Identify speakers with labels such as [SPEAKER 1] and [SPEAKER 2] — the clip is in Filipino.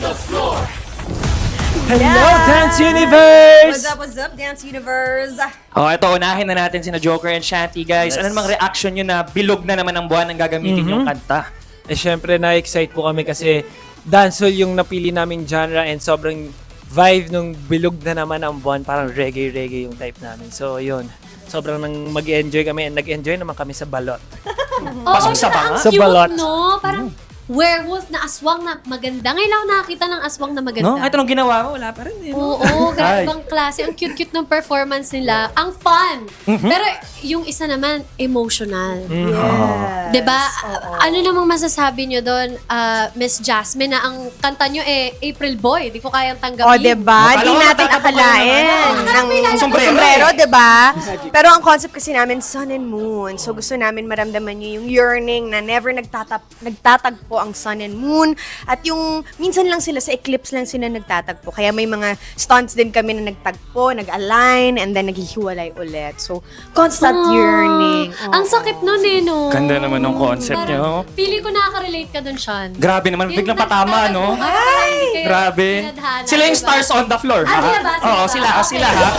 [SPEAKER 1] Hello, Dance Universe!
[SPEAKER 2] What's up, Dance Universe?
[SPEAKER 3] Oh, ito, unahin na natin sina Joker and Shanty, guys. Ano namang reaction nyo na bilog na naman ang buwan ang gagamitin yung kanta?
[SPEAKER 1] Eh, syempre, na-excite po kami kasi dancehall yung napili namin genre and sobrang vibe nung bilog na naman ang buwan. Parang reggae yung type namin. So, yun. Sobrang mag-enjoy kami and nag-enjoy naman kami sa balot.
[SPEAKER 3] Pasok sa banga?
[SPEAKER 1] Sa balot.
[SPEAKER 4] No? Parang werewolf na aswang na maganda. Ngayon lang ako nakakita ng aswang na maganda.
[SPEAKER 3] No? Kahit anong ginawa mo, wala pa rin. Eh, no?
[SPEAKER 4] Oo, ibang klase. Ang cute-cute ng performance nila. Ang fun. Pero yung isa naman, emotional.
[SPEAKER 2] Yes.
[SPEAKER 4] Diba?
[SPEAKER 2] Oo.
[SPEAKER 4] Ano namang masasabi nyo doon, Miss Jasmine, na ang kanta nyo April Boy. Di ko kayang tanggapin.
[SPEAKER 2] O, diba? Di
[SPEAKER 3] Akala ko
[SPEAKER 2] natin
[SPEAKER 3] natatakot
[SPEAKER 2] akalain ng sombrero, diba? Pero ang concept kasi namin, sun and moon. So gusto namin maramdaman nyo yung yearning na never nagtatagpo ang sun and moon. At yung minsan lang sila sa eclipse lang sila nagtatagpo. Kaya may mga stunts din kami na nagtagpo, nag-align, and then naghihiwalay ulit. So, constant yearning.
[SPEAKER 4] Ang sakit nun no?
[SPEAKER 3] Ganda naman ng concept nyo.
[SPEAKER 4] Pili ko nakaka-relate ka dun, Sean.
[SPEAKER 3] Grabe naman, biglang patama, no?
[SPEAKER 4] Ay!
[SPEAKER 3] Grabe. Sila yung stars on the floor, ha?
[SPEAKER 4] Ah, sila ba? Sila
[SPEAKER 3] Oo,
[SPEAKER 4] ba?
[SPEAKER 3] sila,
[SPEAKER 4] Okay.
[SPEAKER 3] sila, ha?